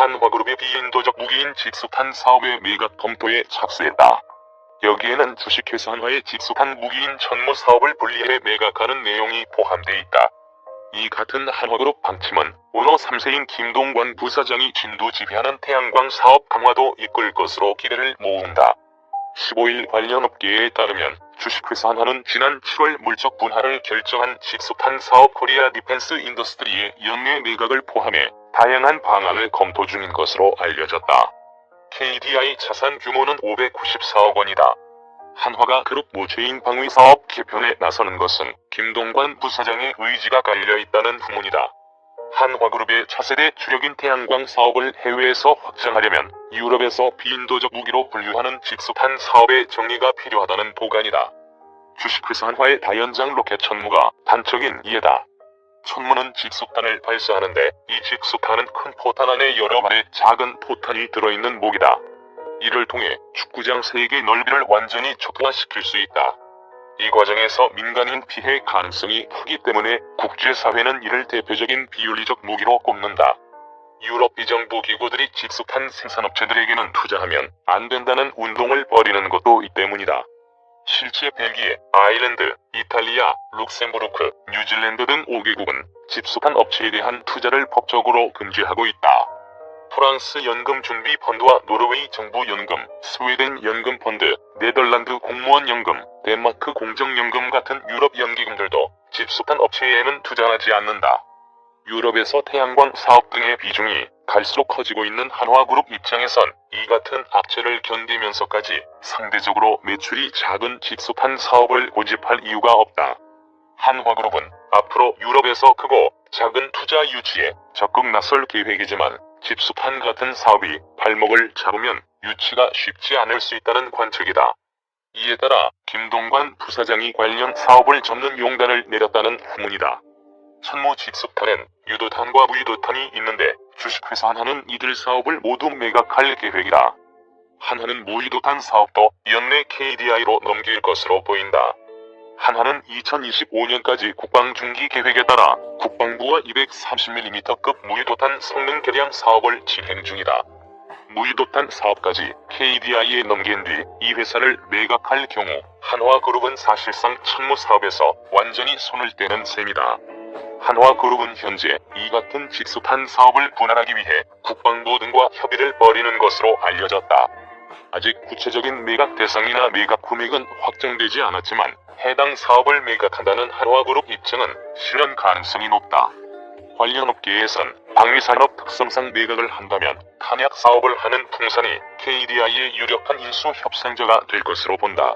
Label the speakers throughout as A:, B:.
A: 한화그룹이 비인도적 무기인 직수탄 사업의 매각 검토에 착수했다. 여기에는 주식회사 한화의 직수탄 무기인 천무 사업을 분리해 매각하는 내용이 포함돼 있다. 이 같은 한화그룹 방침은 오너 3세인 김동관 부사장이 진두지휘하는 태양광 사업 강화도 이끌 것으로 기대를 모은다. 15일 관련 업계에 따르면 주식회사 한화는 지난 7월 물적 분할을 결정한 직수탄 사업 코리아 디펜스 인더스트리의 연내 매각을 포함해 다양한 방안을 검토 중인 것으로 알려졌다. KDI 자산 규모는 594억 원이다. 한화가 그룹 모체인 방위사업 개편에 나서는 것은 김동관 부사장의 의지가 깔려있다는 후문이다. 한화그룹의 차세대 주력인 태양광 사업을 해외에서 확장하려면 유럽에서 비인도적 무기로 분류하는 직수탄 사업의 정리가 필요하다는 보관이다. 주식회사 한화의 다연장 로켓 천무가 단적인 예다. 천무는 직수탄을 발사하는데 이 직수탄은 큰 포탄 안에 여러 발의 작은 포탄이 들어있는 무기다. 이를 통해 축구장 3개 넓이를 완전히 초토화시킬 수 있다. 이 과정에서 민간인 피해 가능성이 크기 때문에 국제사회는 이를 대표적인 비윤리적 무기로 꼽는다. 유럽 비정부 기구들이 직수탄 생산업체들에게는 투자하면 안 된다는 운동을 벌이는 것도 이 때문이다. 실제 벨기에, 아일랜드, 이탈리아, 룩셈부르크, 뉴질랜드 등 5개국은 직수탄 업체에 대한 투자를 법적으로 금지하고 있다. 프랑스 연금준비펀드와 노르웨이 정부연금, 스웨덴 연금펀드, 네덜란드 공무원연금, 덴마크 공정연금 같은 유럽 연기금들도 직수탄 업체에는 투자하지 않는다. 유럽에서 태양광 사업 등의 비중이 갈수록 커지고 있는 한화그룹 입장에선 이 같은 악재를 견디면서까지 상대적으로 매출이 작은 직수탄 사업을 고집할 이유가 없다. 한화그룹은 앞으로 유럽에서 크고 작은 투자 유치에 적극 나설 계획이지만 직수탄 같은 사업이 발목을 잡으면 유치가 쉽지 않을 수 있다는 관측이다. 이에 따라 김동관 부사장이 관련 사업을 접는 용단을 내렸다는 후문이다. 천무 직수탄엔 유도탄과 무유도탄이 있는데 주식회사 한화는 이들 사업을 모두 매각할 계획이다. 한화는 무유도탄 사업도 연내 KDI로 넘길 것으로 보인다. 한화는 2025년까지 국방중기 계획에 따라 국방부와 230mm급 무유도탄 성능 개량 사업을 진행 중이다. 무유도탄 사업까지 KDI에 넘긴 뒤 이 회사를 매각할 경우 한화그룹은 사실상 천무 사업에서 완전히 손을 떼는 셈이다. 한화그룹은 현재 이 같은 직수탄 사업을 분할하기 위해 국방부 등과 협의를 벌이는 것으로 알려졌다. 아직 구체적인 매각 대상이나 매각 금액은 확정되지 않았지만 해당 사업을 매각한다는 한화그룹 입장은 실현 가능성이 높다. 관련 업계에선 방위산업 특성상 매각을 한다면 탄약 사업을 하는 풍산이 KDI의 유력한 인수 협상자가 될 것으로 본다.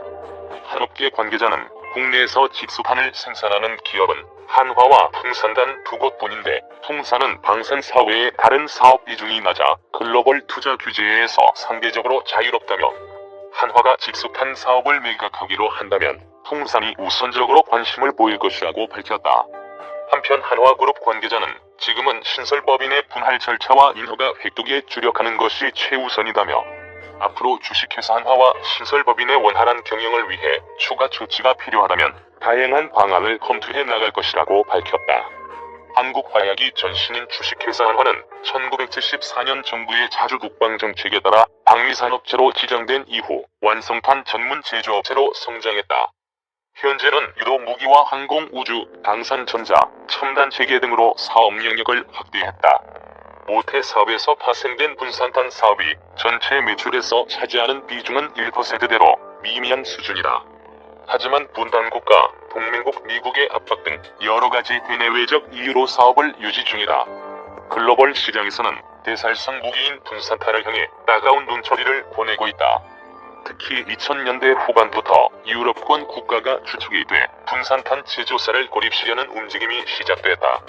A: 한 업계 관계자는 국내에서 직수탄을 생산하는 기업은 한화와 풍산 단 2곳뿐인데 풍산은 방산 사업 외의 다른 사업 비중이 낮아 글로벌 투자 규제에서 상대적으로 자유롭다며 한화가 직수탄 사업을 매각하기로 한다면 풍산이 우선적으로 관심을 보일 것이라고 밝혔다. 한편 한화그룹 관계자는 지금은 신설법인의 분할 절차와 인허가 획득에 주력하는 것이 최우선이다며 앞으로 주식회사 한화와 신설법인의 원활한 경영을 위해 추가 조치가 필요하다면 다양한 방안을 검토해 나갈 것이라고 밝혔다. 한국화약이 전신인 주식회사 한화는 1974년 정부의 자주 국방정책에 따라 방위산업체로 지정된 이후 완성탄 전문 제조업체로 성장했다. 현재는 유도 무기와 항공 우주, 방산전자, 첨단 재계 등으로 사업 영역을 확대했다. 모태 사업에서 파생된 분산탄 사업이 전체 매출에서 차지하는 비중은 1%대로 미미한 수준이다. 하지만 분단국가, 동맹국 미국의 압박 등 여러가지 대내외적 이유로 사업을 유지 중이다. 글로벌 시장에서는 대살상 무기인 분산탄을 향해 따가운 눈초리를 보내고 있다. 특히 2000년대 후반부터 유럽권 국가가 주축이 돼 분산탄 제조사를 고립시려는 움직임이 시작됐다.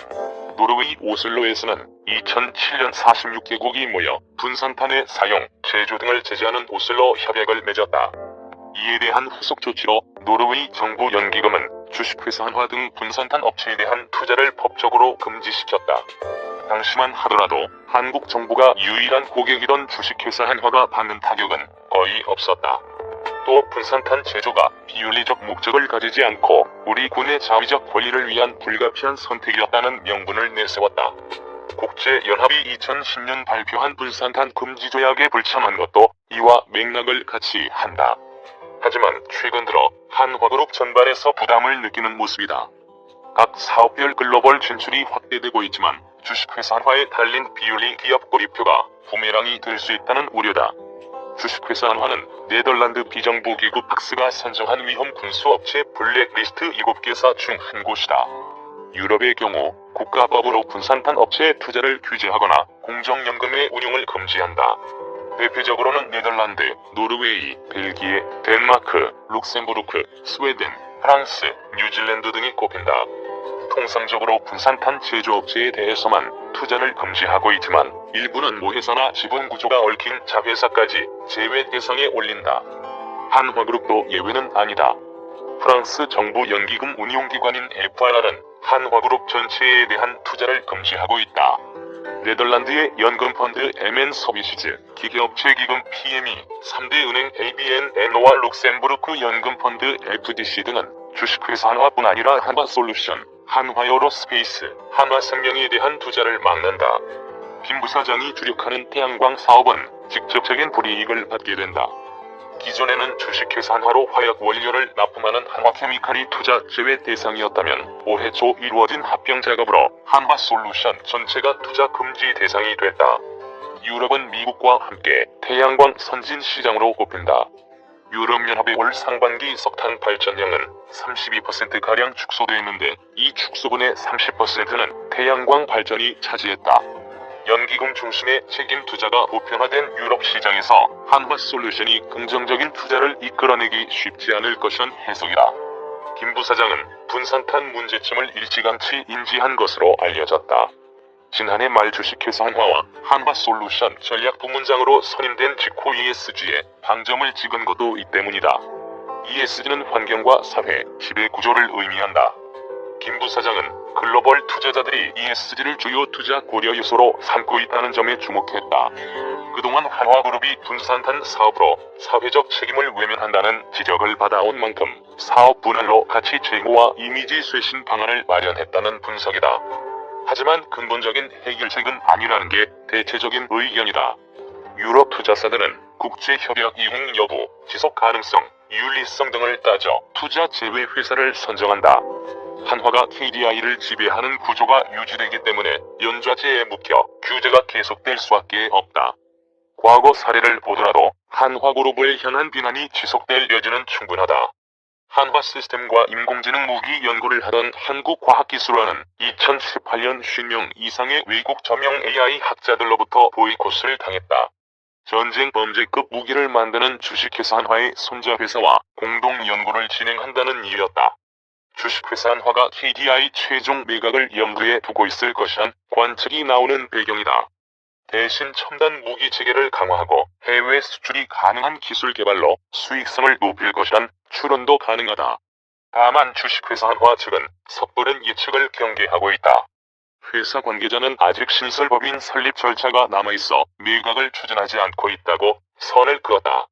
A: 노르웨이 오슬로에서는 2007년 46개국이 모여 분산탄의 사용, 제조 등을 제재하는 오슬로 협약을 맺었다. 이에 대한 후속 조치로 노르웨이 정부 연기금은 주식회사 한화 등 분산탄 업체에 대한 투자를 법적으로 금지시켰다. 당시만 하더라도 한국 정부가 유일한 고객이던 주식회사 한화가 받는 타격은 거의 없었다. 또 분산탄 제조가 비윤리적 목적을 가지지 않고 우리 군의 자위적 권리를 위한 불가피한 선택이었다는 명분을 내세웠다. 국제연합이 2010년 발표한 분산탄 금지 조약에 불참한 것도 이와 맥락을 같이 한다. 하지만 최근 들어 한화그룹 전반에서 부담을 느끼는 모습이다. 각 사업별 글로벌 진출이 확대되고 있지만 주식회사한화에 달린 비윤리 기업 고리표가 부메랑이 될 수 있다는 우려다. 주식회사한화는 네덜란드 비정부기구 박스가 선정한 위험 군수업체 블랙리스트 7개사 중 한 곳이다. 유럽의 경우 국가법으로 분산탄 업체의 투자를 규제하거나 공정연금의 운용을 금지한다. 대표적으로는 네덜란드, 노르웨이, 벨기에, 덴마크, 룩셈부르크, 스웨덴, 프랑스, 뉴질랜드 등이 꼽힌다. 통상적으로 분산탄 제조업체에 대해서만 투자를 금지하고 있지만 일부는 모회사나 지분구조가 얽힌 자회사까지 제외 대상에 올린다. 한화그룹도 예외는 아니다. 프랑스 정부 연기금 운용기관인 FRR은 한화그룹 전체에 대한 투자를 금지하고 있다. 네덜란드의 연금펀드 MN 서비시즈, 기계업체 기금 PME, 3대 은행 ABN AMRO와 룩셈부르크 연금펀드 FDC 등은 주식회사 한화뿐 아니라 한화솔루션, 한화에어로스페이스, 한화생명에 대한 투자를 막는다. 김 부사장이 주력하는 태양광 사업은 직접적인 불이익을 받게 된다. 기존에는 주식회사 한화로 화약 원료를 납품하는 한화케미칼이 투자 제외 대상이었다면 올해 초 이루어진 합병 작업으로 한화솔루션 전체가 투자 금지 대상이 됐다. 유럽은 미국과 함께 태양광 선진 시장으로 꼽힌다. 유럽연합의 올 상반기 석탄 발전량은 32%가량 축소됐는데 이 축소분의 30%는 태양광 발전이 차지했다. 연기금 중심의 책임 투자가 보편화된 유럽 시장에서 한화솔루션이 긍정적인 투자를 이끌어내기 쉽지 않을 것이란 해석이다. 김 부사장은 분산탄 문제점을 일찌감치 인지한 것으로 알려졌다. 지난해 말 주식회사 한화와 한화솔루션 전략부문장으로 선임된 직후 ESG에 방점을 찍은 것도 이 때문이다. ESG는 환경과 사회, 지배구조를 의미한다. 김 부사장은 글로벌 투자자들이 ESG를 주요 투자 고려 요소로 삼고 있다는 점에 주목했다. 그동안 한화그룹이 분산탄 사업으로 사회적 책임을 외면한다는 지적을 받아온 만큼 사업 분할로 가치 제고와 이미지 쇄신 방안을 마련했다는 분석이다. 하지만 근본적인 해결책은 아니라는 게 대체적인 의견이다. 유럽 투자사들은 국제협약 이행 여부, 지속 가능성, 윤리성 등을 따져 투자 제외 회사를 선정한다. 한화가 KDI를 지배하는 구조가 유지되기 때문에 연좌제에 묶여 규제가 계속될 수밖에 없다. 과거 사례를 보더라도 한화그룹을 향한 비난이 지속될 여지는 충분하다. 한화시스템과 인공지능 무기 연구를 하던 한국과학기술원은 2018년 50명 이상의 외국 저명 AI 학자들로부터 보이콧을 당했다. 전쟁 범죄급 무기를 만드는 주식회사 한화의 손자회사와 공동 연구를 진행한다는 이유였다. 주식회사 한화가 KDI 최종 매각을 염두에 두고 있을 것이란 관측이 나오는 배경이다. 대신 첨단 무기 체계를 강화하고 해외 수출이 가능한 기술 개발로 수익성을 높일 것이란 추론도 가능하다. 다만 주식회사 한화 측은 섣부른 예측을 경계하고 있다. 회사 관계자는 아직 신설법인 설립 절차가 남아있어 매각을 추진하지 않고 있다고 선을 그었다.